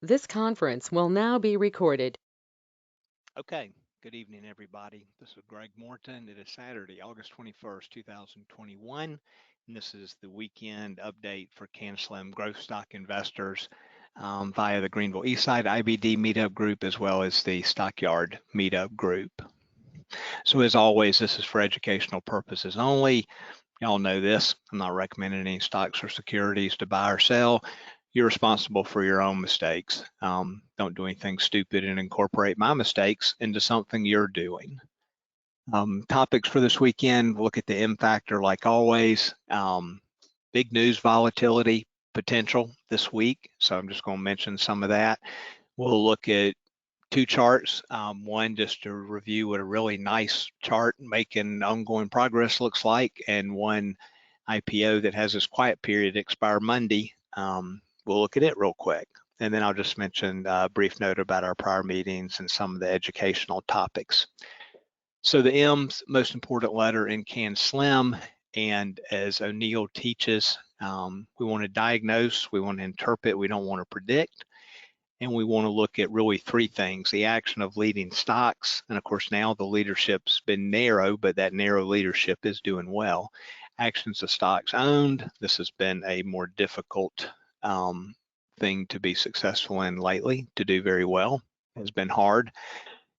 This conference will now be recorded. Okay, good evening, everybody. This is Greg Morton. It is Saturday, August 21st, 2021, and this is the weekend update for Canslim growth stock investors via the Greenville Eastside IBD meetup group as well as the Stockyard meetup group. So as always, this is for educational purposes only. Y'all know this. I'm not recommending any stocks or securities to buy or sell. You're responsible for your own mistakes. Don't do anything stupid and incorporate my mistakes into something you're doing. Topics for this weekend, look at the M factor like always. Big news volatility potential this week. So I'm just going to mention some of that. We'll look at two charts. One just to review what a really nice chart making ongoing progress looks like, and one IPO that has this quiet period expire Monday. We'll look at it real quick. And then I'll just mention a brief note about our prior meetings and some of the educational topics. So the M's most important letter in Canslim, and as O'Neill teaches, we want to diagnose, we want to interpret, we don't want to predict. And we want to look at really three things: the action of leading stocks. And of course, now the leadership's been narrow, but that narrow leadership is doing well. Actions of stocks owned. This has been a more difficult thing to be successful in lately. To do very well has been hard.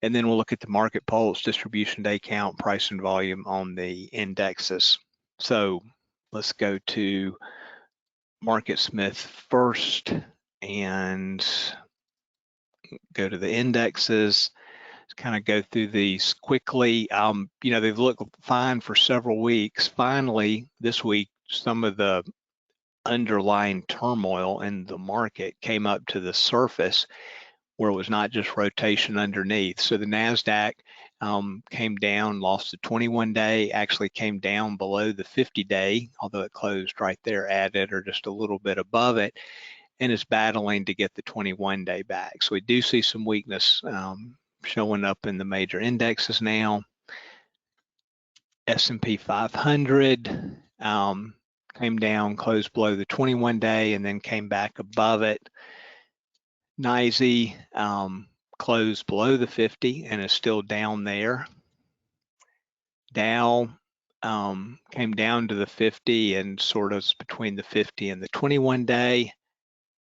And then we'll look at the market pulse, distribution day count, price and volume on the indexes. So let's go to MarketSmith first and go to the indexes, kind of go through these quickly. They've looked fine for several weeks. Finally, this week, some of the underlying turmoil in the market came up to the surface where it was not just rotation underneath. So the NASDAQ came down, lost the 21-day, actually came down below the 50-day, although it closed right there at it or just a little bit above it, and is battling to get the 21-day back. So we do see some weakness showing up in the major indexes now. S&P 500 came down, closed below the 21-day, and then came back above it. NYSE closed below the 50 and is still down there. Dow came down to the 50 and sort of between the 50 and the 21-day.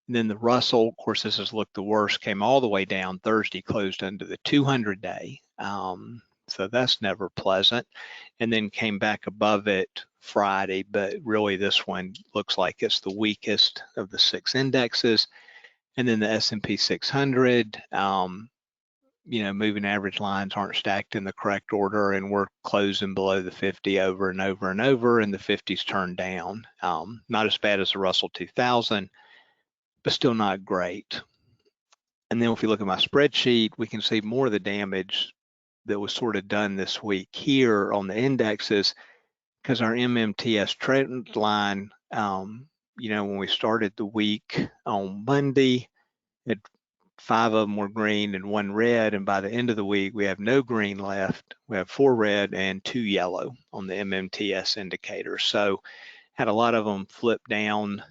And then the Russell, of course, this has looked the worst, came all the way down Thursday, closed under the 200-day. So that's never pleasant. And then came back above it Friday, but really this one looks like it's the weakest of the six indexes. And then the S&P 600, moving average lines aren't stacked in the correct order, and we're closing below the 50 over and over and over, and the 50's turned down. Not as bad as the Russell 2000, but still not great. And then if we look at my spreadsheet, we can see more of the damage that was sort of done this week here on the indexes, because our MMTS trend line, when we started the week on Monday, it 5 of them were green and 1 red, and by the end of the week we have no green left. We have 4 red and 2 yellow on the MMTS indicator. So had a lot of them flip down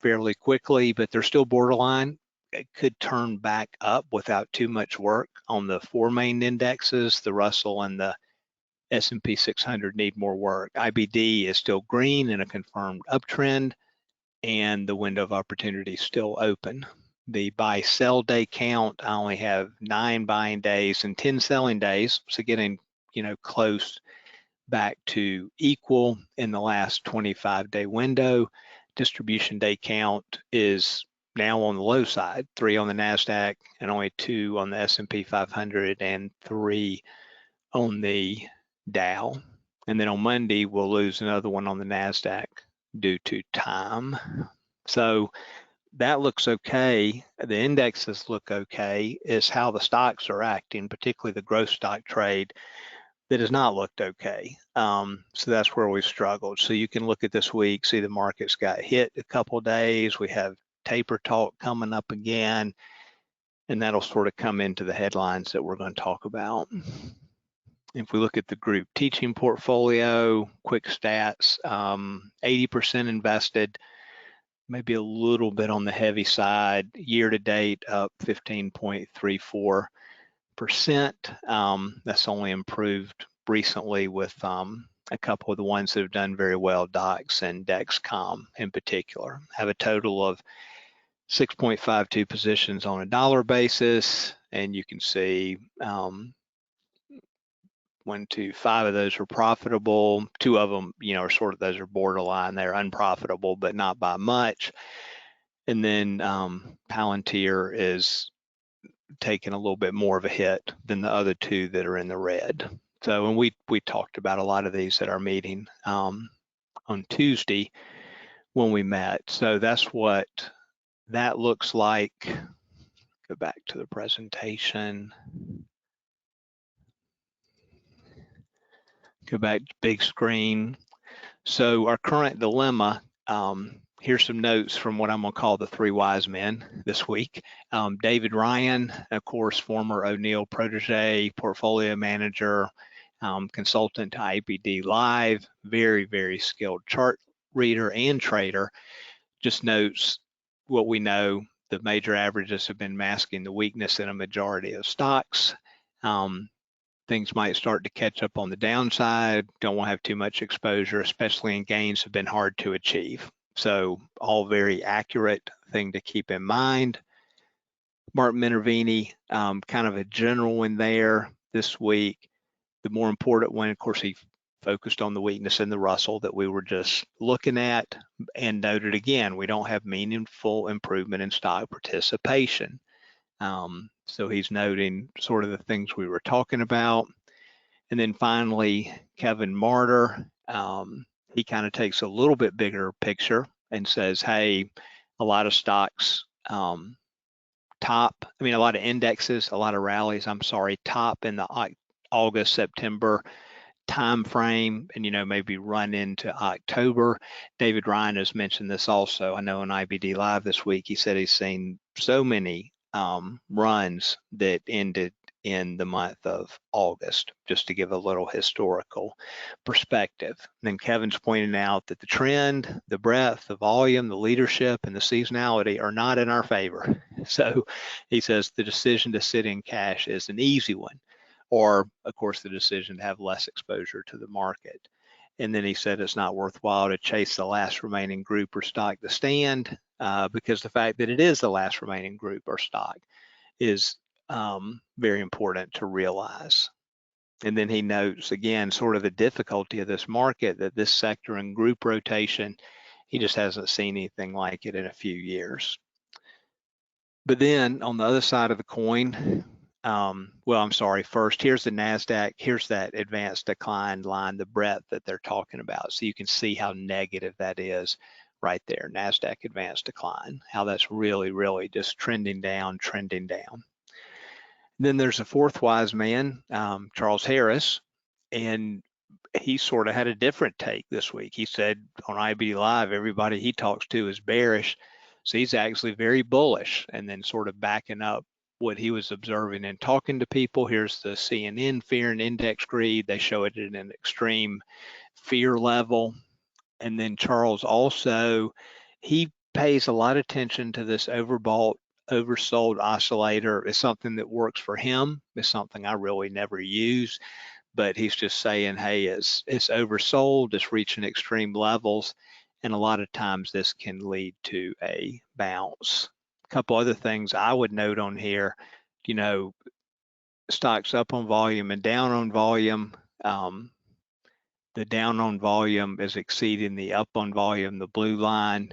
fairly quickly, but they're still borderline. It could turn back up without too much work on the 4 main indexes. The Russell and the S&P 600 need more work. IBD is still green in a confirmed uptrend, and the window of opportunity is still open. The buy sell day count, I only have 9 buying days and 10 selling days, so getting close back to equal in the last 25-day window. Distribution day count is now on the low side, 3 on the NASDAQ and only 2 on the S&P 500 and 3 on the Dow. And then on Monday, we'll lose another one on the NASDAQ due to time. So that looks okay. The indexes look okay. Is how the stocks are acting, particularly the growth stock trade, that has not looked okay. So that's where we've struggled. So you can look at this week, see the markets got hit a couple of days. We have taper talk coming up again, and that'll sort of come into the headlines that we're going to talk about. If we look at the group teaching portfolio, quick stats, 80% invested. maybe a little bit on the heavy side. Year to date, up 15.34%. That's only improved recently with a couple of the ones that have done very well, DOX and Dexcom in particular. Have a total of 6.52 positions on a dollar basis, and you can see 1, 2, 5 of those are profitable. 2 of them, are sort of, those are borderline. They're unprofitable, but not by much. And then Palantir is taking a little bit more of a hit than the other 2 that are in the red. So, and we talked about a lot of these at our meeting on Tuesday when we met. So that's what that looks like. Go back to the presentation. Go back to big screen. So our current dilemma, here's some notes from what I'm gonna call the 3 wise men this week. David Ryan, of course, former O'Neill protege, portfolio manager, consultant to IBD Live, very, very skilled chart reader and trader, just notes what we know. The major averages have been masking the weakness in a majority of stocks. Things might start to catch up on the downside. Don't want to have too much exposure, especially in gains have been hard to achieve. So all very accurate thing to keep in mind. Mark Minervini, kind of a general one there this week. The more important one, of course, he focused on the weakness in the Russell that we were just looking at and noted again, we don't have meaningful improvement in stock participation. So he's noting sort of the things we were talking about. And then finally, Kevin Martyr, he kind of takes a little bit bigger picture and says, hey, a lot of stocks a lot of indexes, a lot of rallies, top in the August, September time frame, and maybe run into October. David Ryan has mentioned this also. I know on IBD Live this week, he said he's seen so many runs that ended in the month of August, just to give a little historical perspective. And then Kevin's pointing out that the trend, the breadth, the volume, the leadership, and the seasonality are not in our favor. So he says the decision to sit in cash is an easy one, or of course the decision to have less exposure to the market. And then he said it's not worthwhile to chase the last remaining group or stock to stand, because the fact that it is the last remaining group or stock is very important to realize. And then he notes again sort of the difficulty of this market, that this sector and group rotation, he just hasn't seen anything like it in a few years. But then on the other side of the coin, first, here's the NASDAQ, here's that advanced decline line, the breadth that they're talking about. So you can see how negative that is right there, NASDAQ advanced decline, how that's really, really just trending down. Then there's a 4th wise man, Charles Harris, and he sort of had a different take this week. He said on IBD Live, everybody he talks to is bearish. So he's actually very bullish, and then sort of backing up what he was observing and talking to people. Here's the CNN fear and index greed. They show it at an extreme fear level. And then Charles also, he pays a lot of attention to this overbought, oversold oscillator. It's something that works for him. It's something I really never use, but he's just saying, hey, it's oversold, it's reaching extreme levels, and a lot of times this can lead to a bounce. A couple other things I would note on here, stocks up on volume and down on volume. The down on volume is exceeding the up on volume, the blue line.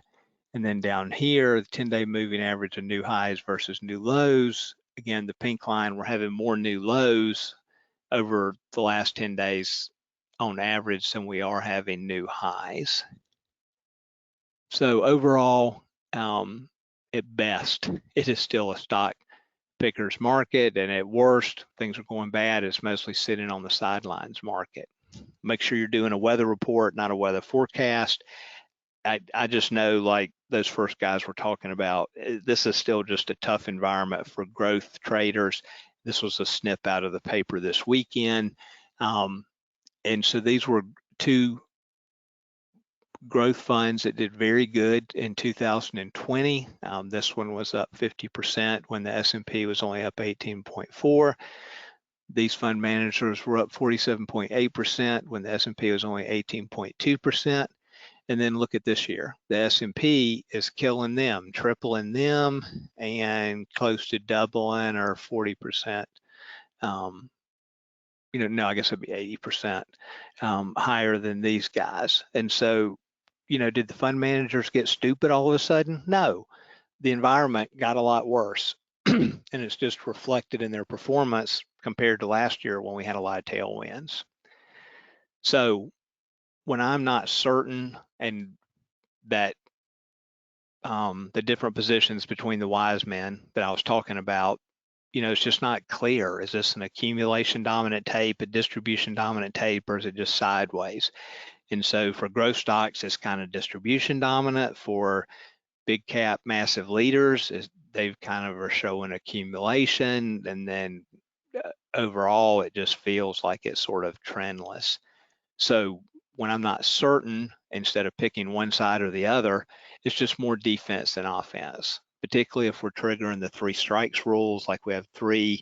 And then down here, the 10-day moving average of new highs versus new lows. Again, the pink line, we're having more new lows over the last 10 days on average than we are having new highs. So overall, at best, it is still a stock picker's market, and at worst, things are going bad. It's mostly sitting on the sidelines market. Make sure you're doing a weather report, not a weather forecast. I just know, like those first guys were talking about, this is still just a tough environment for growth traders. This was a snip out of the paper this weekend. And so these were 2 growth funds that did very good in 2020. This one was up 50% when the S&P was only up 18.4. These fund managers were up 47.8% when the S&P was only 18.2%. And then look at this year. The S&P is killing them, tripling them, and close to doubling or 40%. No, I guess it'd be 80% higher than these guys. And so, did the fund managers get stupid all of a sudden? No, the environment got a lot worse. And it's just reflected in their performance compared to last year when we had a lot of tailwinds. So when I'm not certain and that the different positions between the wise men that I was talking about, it's just not clear. Is this an accumulation dominant tape, a distribution dominant tape, or is it just sideways? And so for growth stocks, it's kind of distribution dominant. For big cap massive leaders, they've kind of are showing accumulation, and then overall it just feels like it's sort of trendless. So when I'm not certain, instead of picking one side or the other, it's just more defense than offense, particularly if we're triggering the 3 strikes rules, like we have 3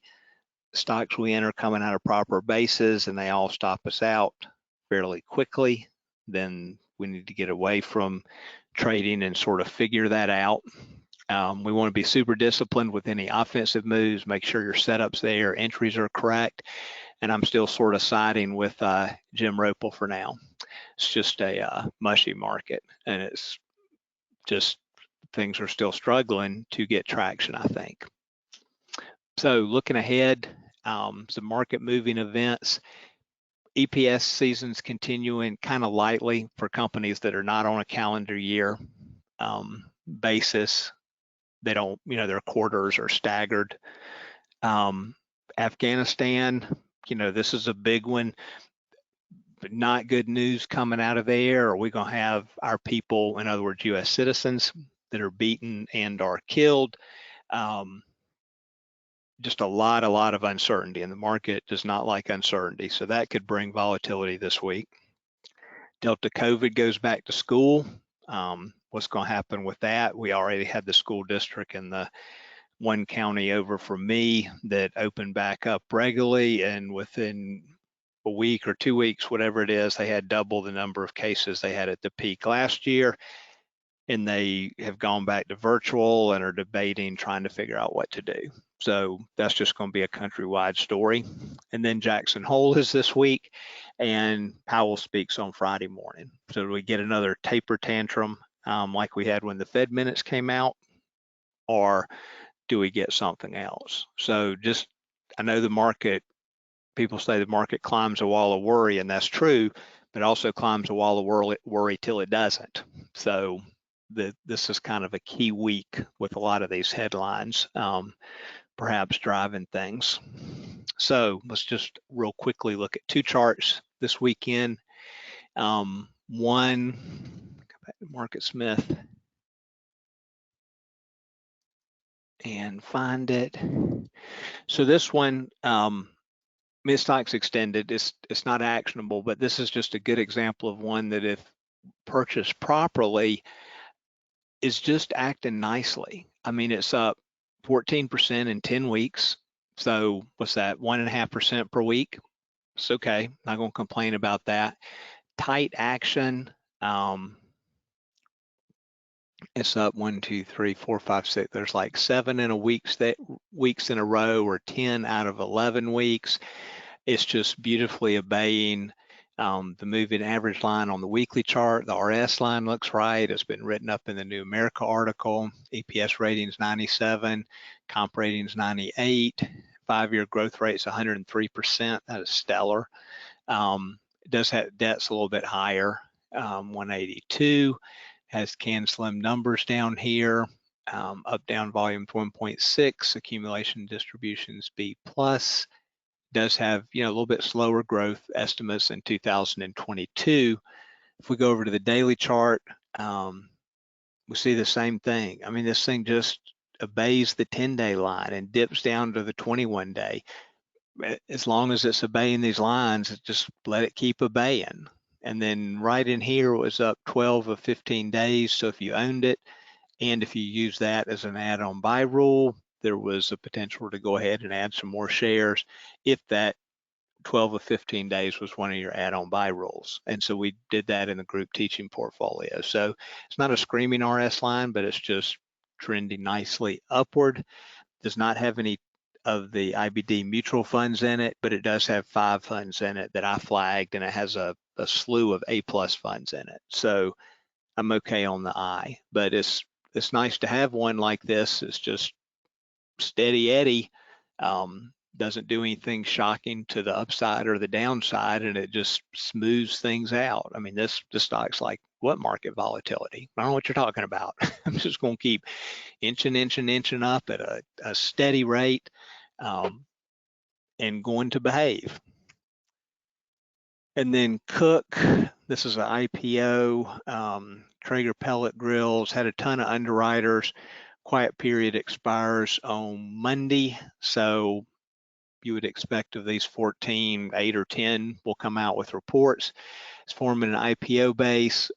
stocks we enter coming out of proper bases and they all stop us out fairly quickly, then we need to get away from trading and sort of figure that out. We want to be super disciplined with any offensive moves, make sure your setup's there, entries are correct. And I'm still sort of siding with Jim Ropel for now. It's just a mushy market, and it's just things are still struggling to get traction, I think. So looking ahead, some market moving events. EPS season's continuing kind of lightly for companies that are not on a calendar year basis. They don't, their quarters are staggered. Afghanistan, this is a big one, but not good news coming out of there. Are we going to have our people, in other words, U.S. citizens, that are beaten and are killed? Just a lot of uncertainty, and the market does not like uncertainty. So that could bring volatility this week. Delta COVID goes back to school. What's going to happen with that? We already had the school district in the one county over from me that opened back up regularly, and within a week or 2 weeks, whatever it is, they had double the number of cases they had at the peak last year, and they have gone back to virtual and are debating, trying to figure out what to do. So that's just going to be a countrywide story. And then Jackson Hole is this week, and Powell speaks on Friday morning. So do we get another taper tantrum like we had when the Fed minutes came out, or do we get something else? So just, I know the market, people say the market climbs a wall of worry, and that's true, but also climbs a wall of worry till it doesn't. So this is kind of a key week with a lot of these headlines, perhaps driving things. So let's just real quickly look at 2 charts this weekend. One, go back to Market Smith and find it. So this one, mid-stocks extended, it's not actionable, but this is just a good example of one that, if purchased properly, is just acting nicely. I mean, it's up 14% in 10 weeks. So what's that, 1.5% per week? It's okay, not gonna complain about that. Tight action, it's up 1, 2, 3, 4, 5, 6. There's like 7 in a weeks in a row, or 10 out of 11 weeks. It's just beautifully obeying the moving average line on the weekly chart. The RS line looks right. It's been written up in the New America article. EPS rating's 97, comp rating's 98, 5-year growth rate's 103%. That is stellar. It does have debt's a little bit higher, 182. Has Canslim numbers down here. Up down volumes 1.6, accumulation distributions B+. Does have a little bit slower growth estimates in 2022. If we go over to the daily chart, we see the same thing. I mean, this thing just obeys the 10-day line and dips down to the 21-day. As long as it's obeying these lines, just let it keep obeying. And then right in here was up 12 of 15 days. So if you owned it, and if you use that as an add-on buy rule, there was a potential to go ahead and add some more shares if that 12 of 15 days was one of your add-on buy rules. And so we did that in the group teaching portfolio. So it's not a screaming RS line, but it's just trending nicely upward. Does not have any of the IBD mutual funds in it, but it does have 5 funds in it that I flagged, and it has a slew of A+ funds in it. So I'm okay on the I, but it's nice to have one like this. It's just steady Eddie. Doesn't do anything shocking to the upside or the downside, and it just smooths things out. I mean, this stock's like, what market volatility? I don't know what you're talking about. I'm just going to keep inching up at a steady rate, and going to behave. And then Cook, this is an IPO. Traeger pellet grills had a ton of underwriters. Quiet period expires on Monday, so you would expect of these 14, 8 or 10 will come out with reports. It's forming an IPO base.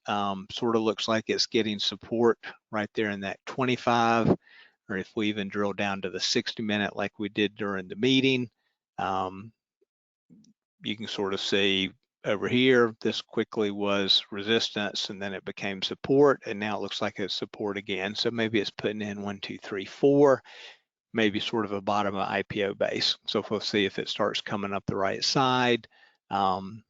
Sort of looks like it's getting support right there in that 25, or if we even drill down to the 60-minute like we did during the meeting, you can sort of see over here, this quickly was resistance and then it became support, and now it looks like it's support again. So maybe it's putting in 1, 2, 3, 4, maybe sort of a bottom of IPO base. So we'll see if it starts coming up the right side when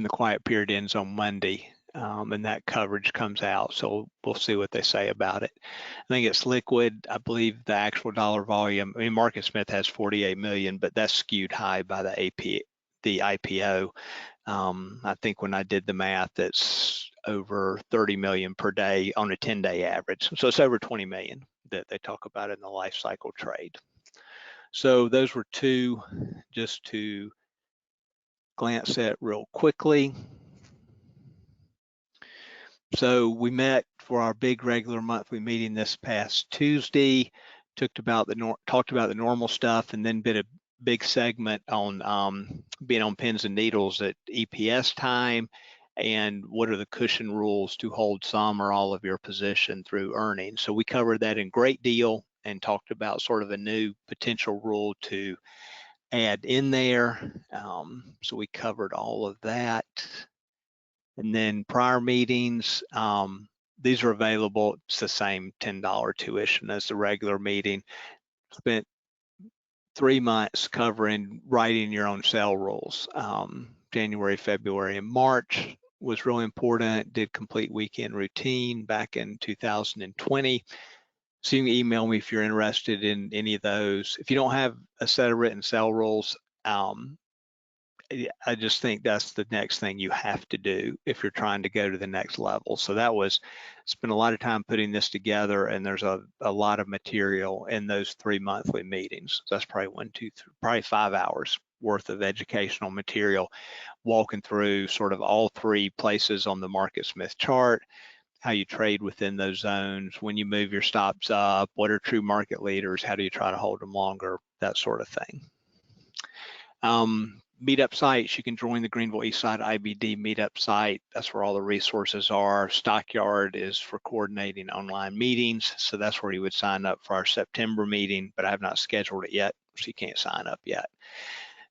the quiet period ends on Monday, and that coverage comes out. So we'll see what they say about it. I think it's liquid. I believe the actual dollar volume, I mean, Market Smith has 48 million, but that's skewed high by the IPO. I think when I did the math, it's over 30 million per day on a 10-day average. So it's over 20 million that they talk about in the life cycle trade. So those were two just to glance at real quickly. So we met for our big regular monthly meeting this past Tuesday, talked about the normal stuff, and then did a big segment on being on pins and needles at EPS time, and what are the cushion rules to hold some or all of your position through earnings. So we covered that in great deal and talked about sort of a new potential rule to add in there. So we covered all of that. And then prior meetings, these are available. It's the same $10 tuition as the regular meeting. Spent 3 months covering writing your own sell rules. January, February, and March was really important. Did complete weekend routine back in 2020. So you can email me if you're interested in any of those. If you don't have a set of written sell rules, I just think that's the next thing you have to do if you're trying to go to the next level. So that was, spent a lot of time putting this together, and there's a lot of material in those 3 monthly meetings. So that's probably 1, 2, 3, probably 5 hours worth of educational material, walking through sort of all 3 places on the Market Smith chart, how you trade within those zones, when you move your stops up, what are true market leaders, how do you try to hold them longer, that sort of thing. Meetup sites, you can join the Greenville Eastside IBD meetup site. That's where all the resources are. Stockyard is for coordinating online meetings. So that's where you would sign up for our September meeting, but I have not scheduled it yet, so you can't sign up yet.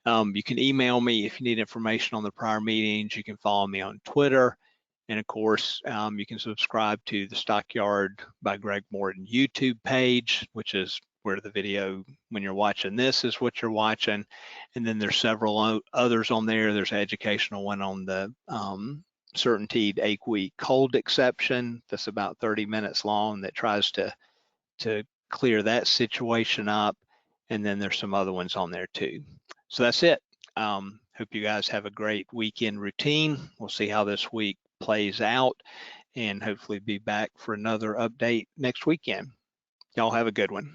You can email me if you need information on the prior meetings. You can follow me on Twitter. And of course, you can subscribe to the Stockyard by Greg Morton YouTube page, which is where the video, when you're watching this, is what you're watching. And then there's several others on there. There's an educational one on the certainteed 8-week cold exception that's about 30 minutes long that tries to clear that situation up. And then there's some other ones on there too. So that's it. Hope you guys have a great weekend routine. We'll see how this week plays out, and hopefully be back for another update next weekend. Y'all have a good one.